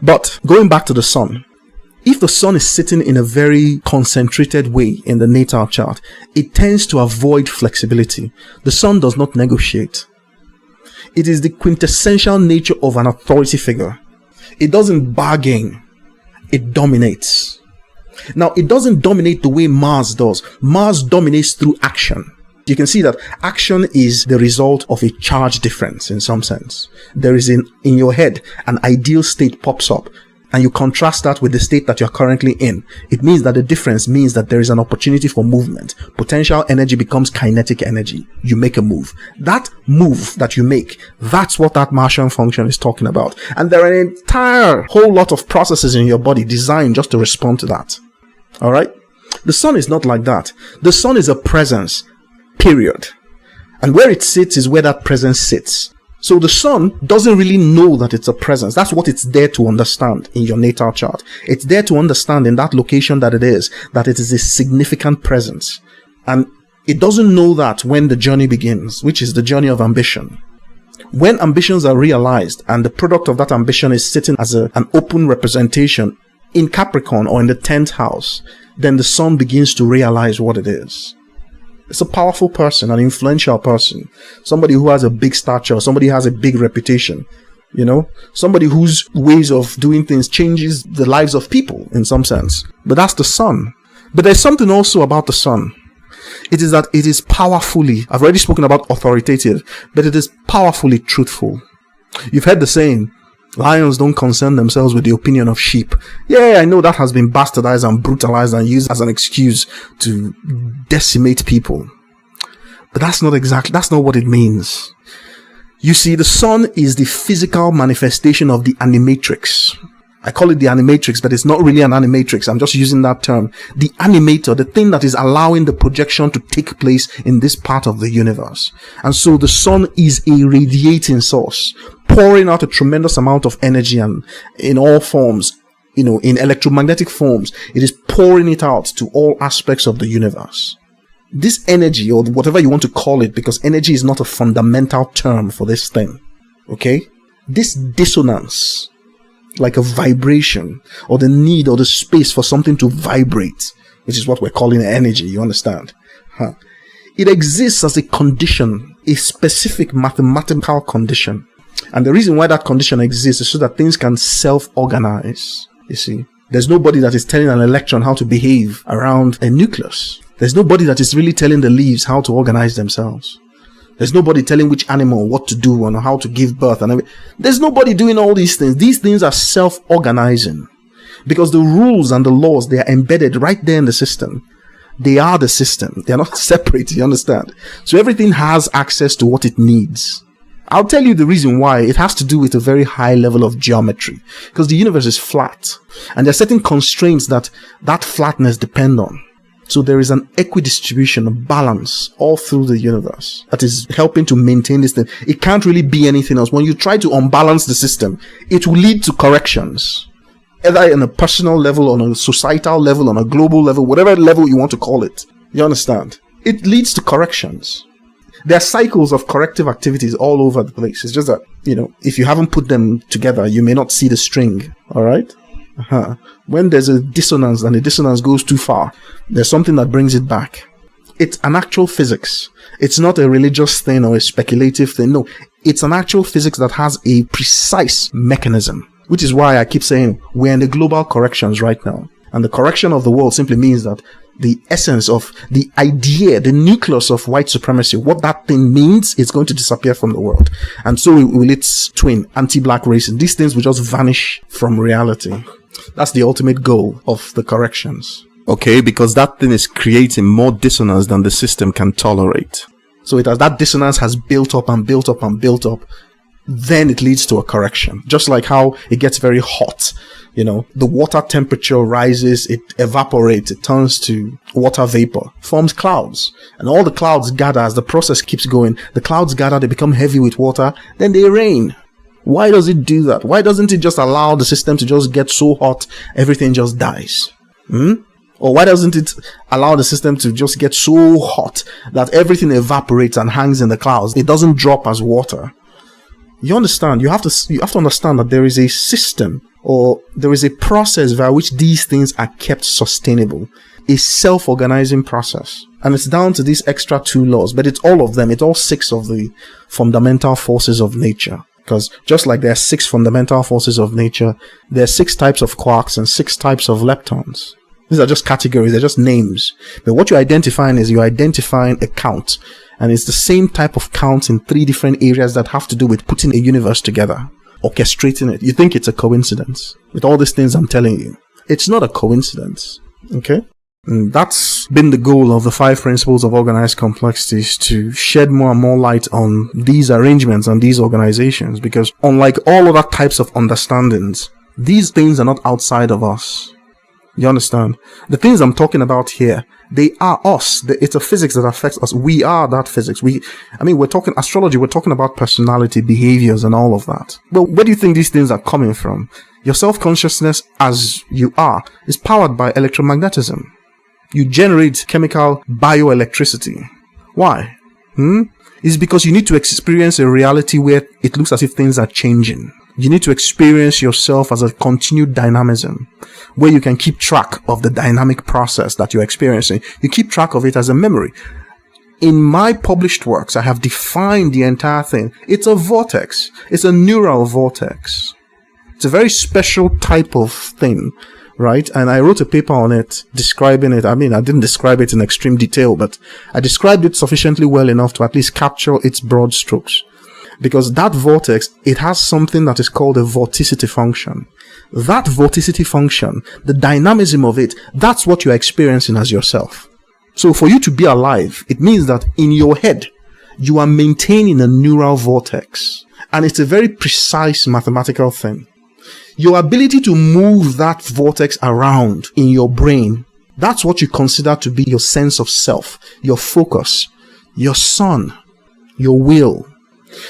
But going back to the sun, if the sun is sitting in a very concentrated way in the natal chart, it tends to avoid flexibility. The sun does not negotiate. It is the quintessential nature of an authority figure. It doesn't bargain. It dominates. Now, it doesn't dominate the way Mars does. Mars dominates through action. You can see that action is the result of a charge difference in some sense. There is in your head, an ideal state pops up, and you contrast that with the state that you're currently in. It means that the difference means that there is an opportunity for movement. Potential energy becomes kinetic energy. You make a move. That move that you make, that's what that Martian function is talking about. And there are an entire whole lot of processes in your body designed just to respond to that. All right? The sun is not like that. The sun is a presence, period. And where it sits is where that presence sits. So the sun doesn't really know that it's a presence. That's what it's there to understand in your natal chart. It's there to understand in that location that it is a significant presence. And it doesn't know that when the journey begins, which is the journey of ambition. When ambitions are realized and the product of that ambition is sitting as an open representation in Capricorn or in the 10th house, then the sun begins to realize what it is. It's a powerful person, an influential person, somebody who has a big stature, somebody who has a big reputation, somebody whose ways of doing things changes the lives of people in some sense. But that's the sun. But there's something also about the sun. It is that it is powerfully, I've already spoken about authoritative, but it is powerfully truthful. You've heard the saying, lions don't concern themselves with the opinion of sheep. Yeah, I know that has been bastardized and brutalized and used as an excuse to decimate people. But that's not what it means. You see, the sun is the physical manifestation of the animatrix. I call it the animatrix, but it's not really an animatrix. I'm just using that term. The animator, the thing that is allowing the projection to take place in this part of the universe. And so the sun is a radiating source, pouring out a tremendous amount of energy, and in all forms, in electromagnetic forms, it is pouring it out to all aspects of the universe. This energy, or whatever you want to call it, because energy is not a fundamental term for this thing, okay? This dissonance, like a vibration, or the need or the space for something to vibrate, which is what we're calling energy, you understand? It exists as a condition, a specific mathematical condition. And the reason why that condition exists is so that things can self-organize, you see. There's nobody that is telling an electron how to behave around a nucleus. There's nobody that is really telling the leaves how to organize themselves. There's nobody telling which animal what to do and how to give birth. There's nobody doing all these things. These things are self-organizing because the rules and the laws, they are embedded right there in the system. They are the system. They are not separate, you understand? So everything has access to what it needs. I'll tell you the reason why. It has to do with a very high level of geometry, because the universe is flat and there are certain constraints that flatness depend on. So there is an equidistribution, a balance all through the universe that is helping to maintain this thing. It can't really be anything else. When you try to unbalance the system, it will lead to corrections, either on a personal level, on a societal level, on a global level, whatever level you want to call it. You understand? It leads to corrections. There are cycles of corrective activities all over the place. It's just that, if you haven't put them together, you may not see the string. All right? When there's a dissonance and the dissonance goes too far, there's something that brings it back. It's an actual physics. It's not a religious thing or a speculative thing. No, it's an actual physics that has a precise mechanism, which is why I keep saying we're in the global corrections right now. And the correction of the world simply means that the essence of the idea, the nucleus of white supremacy, what that thing means, is going to disappear from the world. And so will its twin, anti-black racism. These things will just vanish from reality. That's the ultimate goal of the corrections. Okay, because that thing is creating more dissonance than the system can tolerate. So that dissonance has built up and built up and built up, then it leads to a correction. Just like how it gets very hot. The water temperature rises, it evaporates, it turns to water vapor, forms clouds. And all the clouds gather as the process keeps going. The clouds gather, they become heavy with water, then they rain. Why does it do that? Why doesn't it just allow the system to just get so hot, everything just dies? Or why doesn't it allow the system to just get so hot that everything evaporates and hangs in the clouds? It doesn't drop as water. You understand? You have to understand that there is a system or there is a process by which these things are kept sustainable, a self-organizing process. And it's down to these extra 2 laws, but it's all of them. It's all 6 of the fundamental forces of nature. Because just like there are 6 fundamental forces of nature, there are 6 types of quarks and 6 types of leptons. These are just categories, they're just names. But what you're identifying is you're identifying a count. And it's the same type of count in 3 different areas that have to do with putting a universe together, orchestrating it. You think it's a coincidence with all these things I'm telling you. It's not a coincidence. Okay? And that's been the goal of the 5 principles of organized complexities, to shed more and more light on these arrangements and these organizations, because unlike all other types of understandings, these things are not outside of us. You understand? The things I'm talking about here, they are us. It's a physics that affects us. We are that physics. We're talking astrology, we're talking about personality, behaviors, and all of that. But where do you think these things are coming from? Your self-consciousness as you are is powered by electromagnetism. You generate chemical bioelectricity. Why? It's because you need to experience a reality where it looks as if things are changing. You need to experience yourself as a continued dynamism, where you can keep track of the dynamic process that you're experiencing. You keep track of it as a memory. In my published works, I have defined the entire thing. It's a vortex. It's a neural vortex. It's a very special type of thing, right? And I wrote a paper on it, describing it. I didn't describe it in extreme detail, but I described it sufficiently well enough to at least capture its broad strokes. Because that vortex, it has something that is called a vorticity function. That vorticity function, the dynamism of it, that's what you're experiencing as yourself. So for you to be alive, it means that in your head, you are maintaining a neural vortex. And it's a very precise mathematical thing. Your ability to move that vortex around in your brain, that's what you consider to be your sense of self, your focus, your sun, your will.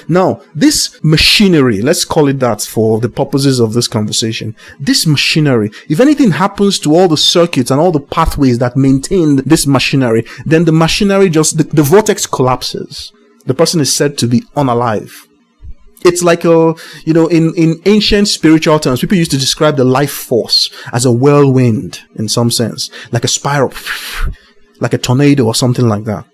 Now, this machinery, let's call it that for the purposes of this conversation, this machinery, if anything happens to all the circuits and all the pathways that maintain this machinery, then the machinery the vortex collapses. The person is said to be unalive. It's like in ancient spiritual terms, people used to describe the life force as a whirlwind in some sense, like a spiral, like a tornado or something like that.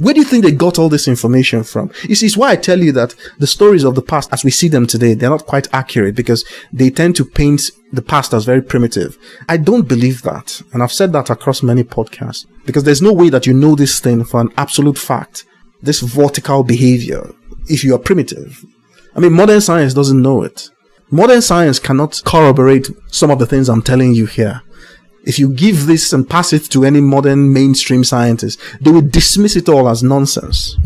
Where do you think they got all this information from? You see, it's why I tell you that the stories of the past as we see them today, they're not quite accurate, because they tend to paint the past as very primitive. I don't believe that. And I've said that across many podcasts, because there's no way that you know this thing for an absolute fact, this vertical behavior, if you are primitive. Modern science doesn't know it. Modern science cannot corroborate some of the things I'm telling you here. If you give this and pass it to any modern mainstream scientist, they will dismiss it all as nonsense.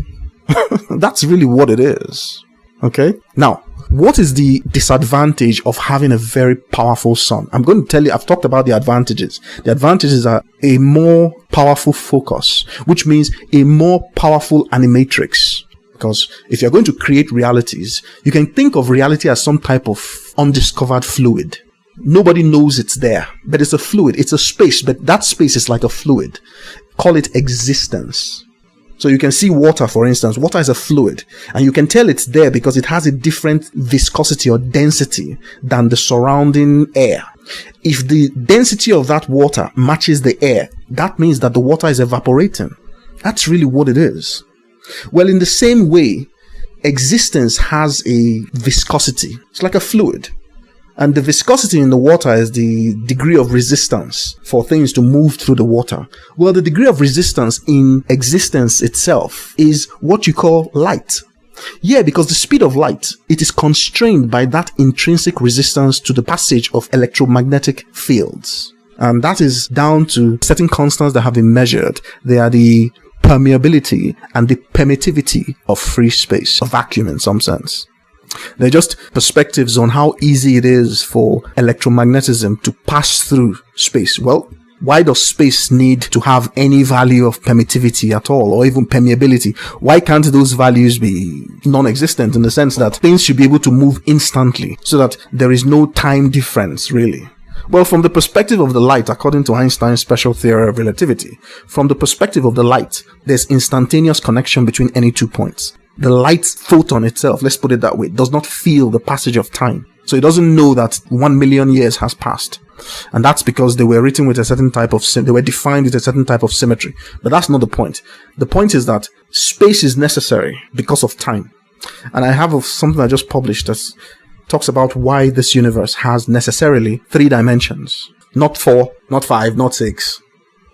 That's really what it is. Okay? Now, what is the disadvantage of having a very powerful sun? I'm going to tell you, I've talked about the advantages. The advantages are a more powerful focus, which means a more powerful animatrix. Because if you're going to create realities, you can think of reality as some type of undiscovered fluid. Nobody knows it's there, but it's a fluid. It's a space, but that space is like a fluid. Call it existence. So you can see water, for instance. Water is a fluid, and you can tell it's there because it has a different viscosity or density than the surrounding air. If the density of that water matches the air, that means that the water is evaporating. That's really what it is. Well, in the same way, existence has a viscosity. It's like a fluid. And the viscosity in the water is the degree of resistance for things to move through the water. Well, the degree of resistance in existence itself is what you call light. Yeah, because the speed of light, it is constrained by that intrinsic resistance to the passage of electromagnetic fields. And that is down to certain constants that have been measured. They are the permeability and the permittivity of free space, a vacuum in some sense. They're just perspectives on how easy it is for electromagnetism to pass through space. Well, why does space need to have any value of permittivity at all, or even permeability? Why can't those values be non-existent, in the sense that things should be able to move instantly so that there is no time difference, really? Well, from the perspective of the light, according to Einstein's special theory of relativity, from the perspective of the light, there's instantaneous connection between any 2 points. The light photon itself, let's put it that way, does not feel the passage of time. So it doesn't know that 1 million years has passed. And that's because they were written with a certain type of, they were defined with a certain type of symmetry. But that's not the point. The point is that space is necessary because of time. And I have something I just published that talks about why this universe has necessarily 3 dimensions. Not 4, not 5, not 6.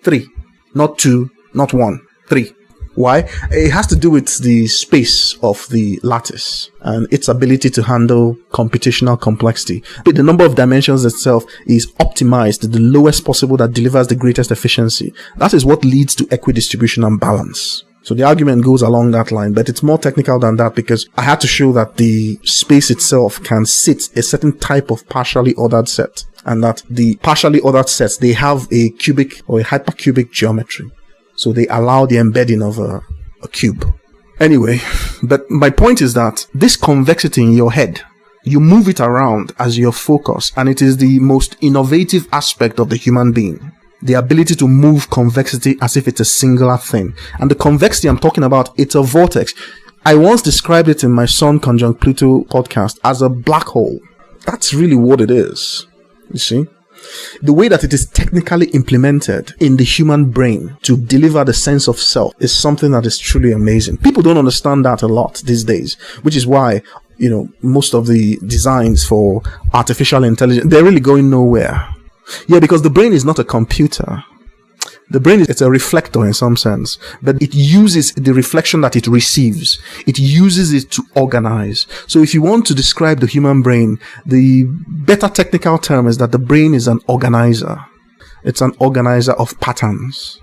3. Not 2, not 1. 3. Why? It has to do with the space of the lattice and its ability to handle computational complexity. The number of dimensions itself is optimized to the lowest possible that delivers the greatest efficiency. That is what leads to equidistribution and balance. So the argument goes along that line, but it's more technical than that because I had to show that the space itself can sit a certain type of partially ordered set, and that the partially ordered sets, they have a cubic or a hypercubic geometry. So they allow the embedding of a cube. Anyway, but my point is that this convexity in your head, you move it around as your focus, and it is the most innovative aspect of the human being. The ability to move convexity as if it's a singular thing. And the convexity I'm talking about, it's a vortex. I once described it in my Sun Conjunct Pluto podcast as a black hole. That's really what it is. You see? The way that it is technically implemented in the human brain to deliver the sense of self is something that is truly amazing. People don't understand that a lot these days, which is why, most of the designs for artificial intelligence, they're really going nowhere. Yeah, because the brain is not a computer. The brain it's a reflector in some sense, but it uses the reflection that it receives. It uses it to organize. So if you want to describe the human brain, the better technical term is that the brain is an organizer. It's an organizer of patterns.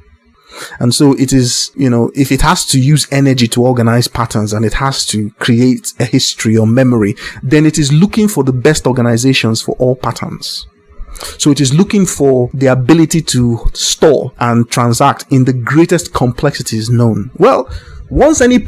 And so it is, if it has to use energy to organize patterns and it has to create a history or memory, then it is looking for the best organizations for all patterns. So it is looking for the ability to store and transact in the greatest complexities known. Well, once any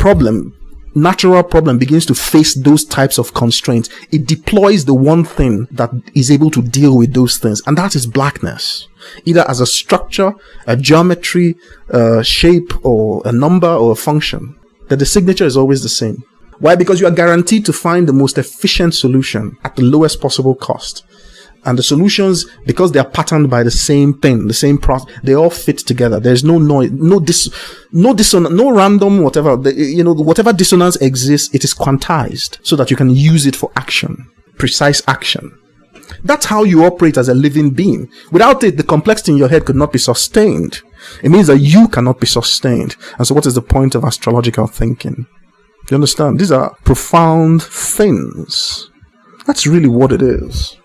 natural problem begins to face those types of constraints, it deploys the one thing that is able to deal with those things, and that is blackness. Either as a structure, a geometry, a shape, or a number, or a function. That the signature is always the same. Why? Because you are guaranteed to find the most efficient solution at the lowest possible cost. And the solutions, because they are patterned by the same thing, the same process, they all fit together. There's no noise, no dissonance, no random whatever. Whatever dissonance exists, it is quantized so that you can use it for action, precise action. That's how you operate as a living being. Without it, the complexity in your head could not be sustained. It means that you cannot be sustained. And so what is the point of astrological thinking? You understand? These are profound things. That's really what it is.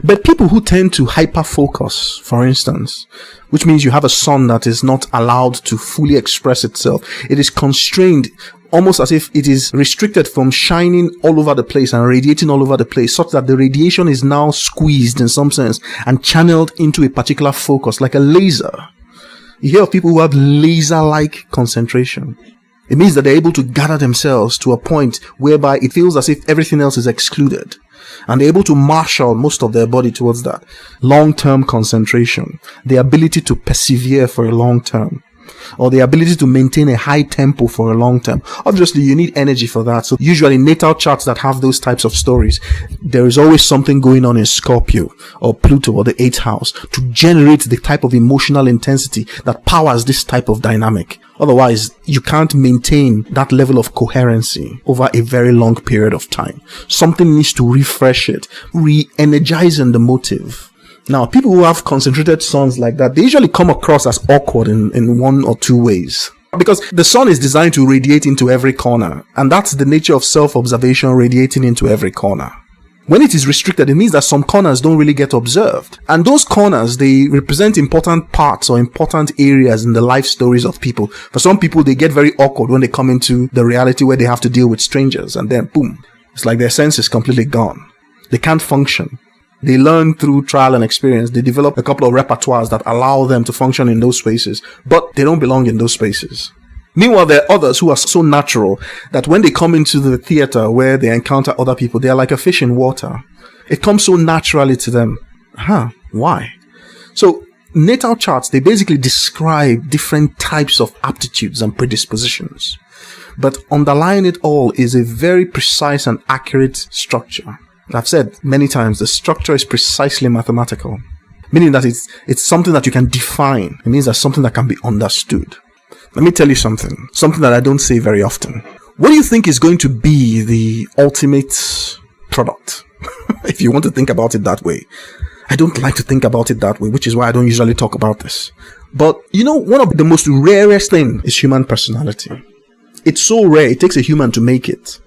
But people who tend to hyper-focus, for instance, which means you have a sun that is not allowed to fully express itself. It is constrained, almost as if it is restricted from shining all over the place and radiating all over the place, such that the radiation is now squeezed in some sense and channeled into a particular focus, like a laser. You hear of people who have laser-like concentration. It means that they're able to gather themselves to a point whereby it feels as if everything else is excluded. And they're able to marshal most of their body towards that. Long-term concentration. The ability to persevere for a long term. Or the ability to maintain a high tempo for a long term. Obviously, you need energy for that. So usually natal charts that have those types of stories, there is always something going on in Scorpio or Pluto or the 8th house to generate the type of emotional intensity that powers this type of dynamic. Otherwise, you can't maintain that level of coherency over a very long period of time. Something needs to refresh it, re-energizing the motive. Now, people who have concentrated suns like that, they usually come across as awkward in one or two ways. Because the sun is designed to radiate into every corner, and that's the nature of self-observation, radiating into every corner. When it is restricted, it means that some corners don't really get observed. And those corners, they represent important parts or important areas in the life stories of people. For some people, they get very awkward when they come into the reality where they have to deal with strangers, and then boom, it's like their sense is completely gone. They can't function. They learn through trial and experience. They develop a couple of repertoires that allow them to function in those spaces, but they don't belong in those spaces. Meanwhile, there are others who are so natural that when they come into the theater where they encounter other people, they are like a fish in water. It comes so naturally to them. Why? So, natal charts, they basically describe different types of aptitudes and predispositions. But underlying it all is a very precise and accurate structure. I've said many times, the structure is precisely mathematical, meaning that it's something that you can define. It means that something that can be understood. Let me tell you something that I don't say very often. What do you think is going to be the ultimate product? If you want to think about it that way. I don't like to think about it that way, which is why I don't usually talk about this. But one of the most rarest things is human personality. It's so rare, it takes a human to make it.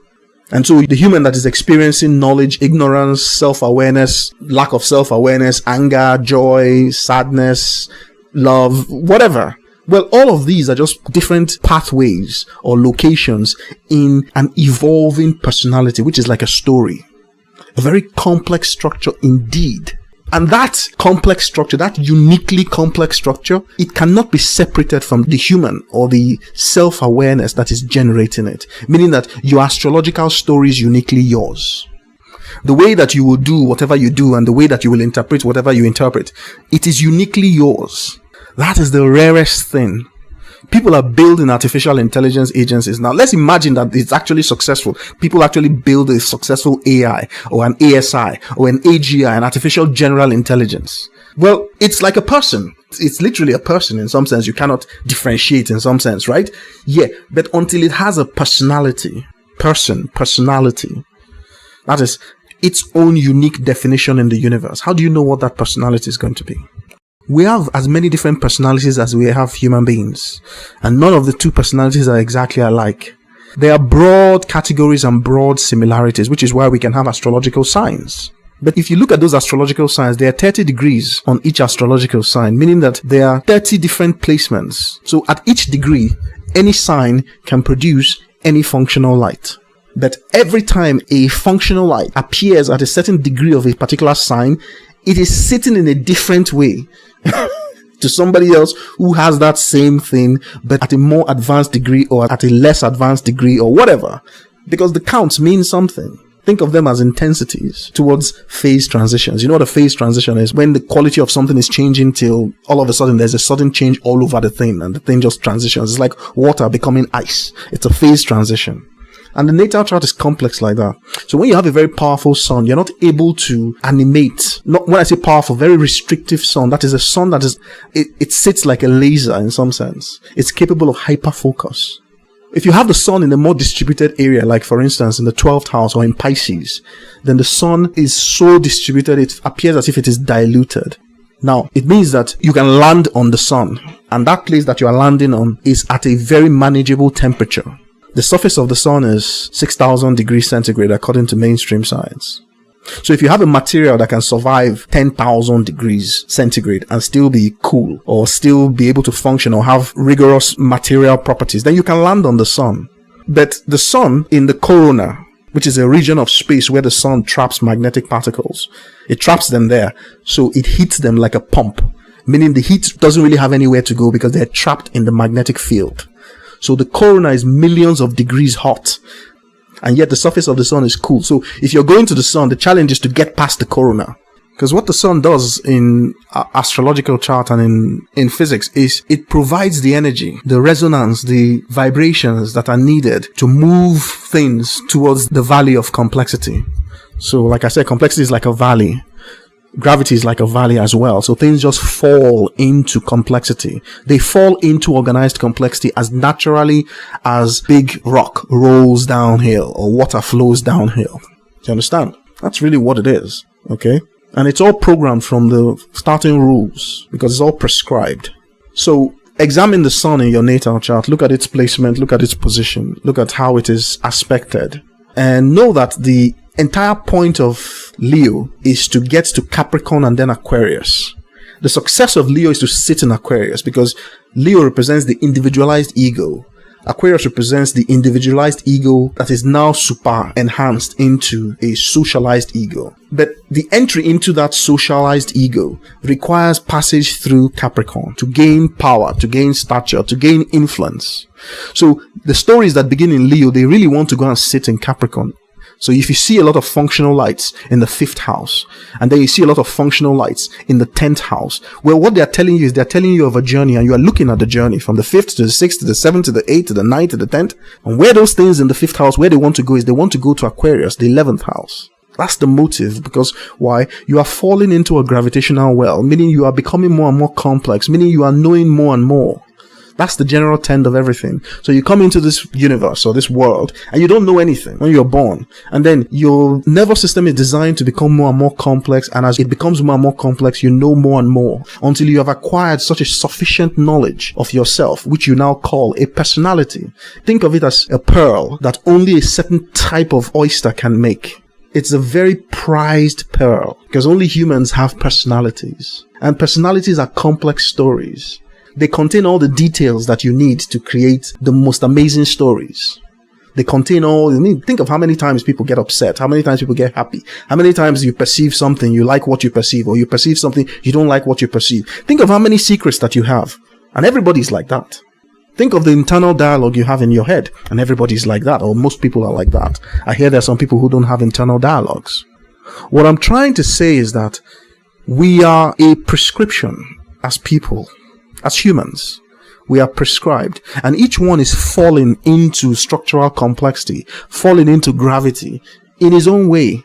And so the human that is experiencing knowledge, ignorance, self-awareness, lack of self-awareness, anger, joy, sadness, love, whatever. Well, all of these are just different pathways or locations in an evolving personality, which is like a story. A very complex structure indeed. And that complex structure, that uniquely complex structure, it cannot be separated from the human or the self-awareness that is generating it. Meaning that your astrological story is uniquely yours. The way that you will do whatever you do and the way that you will interpret whatever you interpret, it is uniquely yours. That is the rarest thing. People are building artificial intelligence agencies. Now, let's imagine that it's actually successful. People actually build a successful AI or an ASI or an AGI, an artificial general intelligence. Well, it's like a person. It's literally a person in some sense. You cannot differentiate in some sense, right? Yeah, but until it has a personality, personality, that is its own unique definition in the universe. How do you know what that personality is going to be? We have as many different personalities as we have human beings, and none of the two personalities are exactly alike. There are broad categories and broad similarities, which is why we can have astrological signs. But if you look at those astrological signs, there are 30 degrees on each astrological sign, meaning that there are 30 different placements. So at each degree, any sign can produce any functional light. But every time a functional light appears at a certain degree of a particular sign, it is sitting in a different way to somebody else who has that same thing, but at a more advanced degree or at a less advanced degree or whatever. Because the counts mean something. Think of them as intensities towards phase transitions. You know what a phase transition is? When the quality of something is changing till all of a sudden there's a sudden change all over the thing and the thing just transitions. It's like water becoming ice. It's a phase transition. And the natal chart is complex like that. So when you have a very powerful sun, you're not able to animate. Not when I say powerful, very restrictive sun. That is a sun that is, it sits like a laser in some sense. It's capable of hyper focus. If you have the sun in a more distributed area, like for instance in the 12th house or in Pisces, then the sun is so distributed it appears as if it is diluted. Now, it means that you can land on the sun, and that place that you are landing on is at a very manageable temperature. The surface of the sun is 6,000 degrees centigrade according to mainstream science. So if you have a material that can survive 10,000 degrees centigrade and still be cool or still be able to function or have rigorous material properties, then you can land on the sun. But the sun in the corona, which is a region of space where the sun traps magnetic particles, it traps them there. So it heats them like a pump, meaning the heat doesn't really have anywhere to go because they're trapped in the magnetic field. So the corona is millions of degrees hot, and yet the surface of the sun is cool. So if you're going to the sun, the challenge is to get past the corona. Because what the sun does in astrological chart and in physics is it provides the energy, the resonance, the vibrations that are needed to move things towards the valley of complexity. So like I said, complexity is like a valley. Gravity is like a valley as well. So things just fall into complexity. They fall into organized complexity as naturally as big rock rolls downhill or water flows downhill. Do you understand? That's really what it is. Okay? And it's all programmed from the starting rules because it's all prescribed. So examine the sun in your natal chart. Look at its placement. Look at its position. Look at how it is aspected. And know that the entire point of Leo is to get to Capricorn and then Aquarius. The success of Leo is to sit in Aquarius because Leo represents the individualized ego. Aquarius represents the individualized ego that is now super enhanced into a socialized ego. But the entry into that socialized ego requires passage through Capricorn to gain power, to gain stature, to gain influence. So the stories that begin in Leo, they really want to go and sit in Capricorn. So if you see a lot of functional lights in the 5th house, and then you see a lot of functional lights in the 10th house, well, what they're telling you is they're telling you of a journey, and you are looking at the journey from the 5th to the 6th to the 7th to the 8th to the 9th to the 10th. And where those things in the 5th house, where they want to go is they want to go to Aquarius, the 11th house. That's the motive, because why? You are falling into a gravitational well, meaning you are becoming more and more complex, meaning you are knowing more and more. That's the general trend of everything. So you come into this universe or this world and you don't know anything when you're born. And then your nervous system is designed to become more and more complex. And as it becomes more and more complex, you know more and more until you have acquired such a sufficient knowledge of yourself, which you now call a personality. Think of it as a pearl that only a certain type of oyster can make. It's a very prized pearl because only humans have personalities. And personalities are complex stories. They contain all the details that you need to create the most amazing stories. They contain think of how many times people get upset, how many times people get happy, how many times you perceive something, you like what you perceive, or you perceive something, you don't like what you perceive. Think of how many secrets that you have. And everybody's like that. Think of the internal dialogue you have in your head, and everybody's like that, or most people are like that. I hear there are some people who don't have internal dialogues. What I'm trying to say is that we are a prescription as people. As humans, we are prescribed, and each one is falling into structural complexity, falling into gravity in his own way.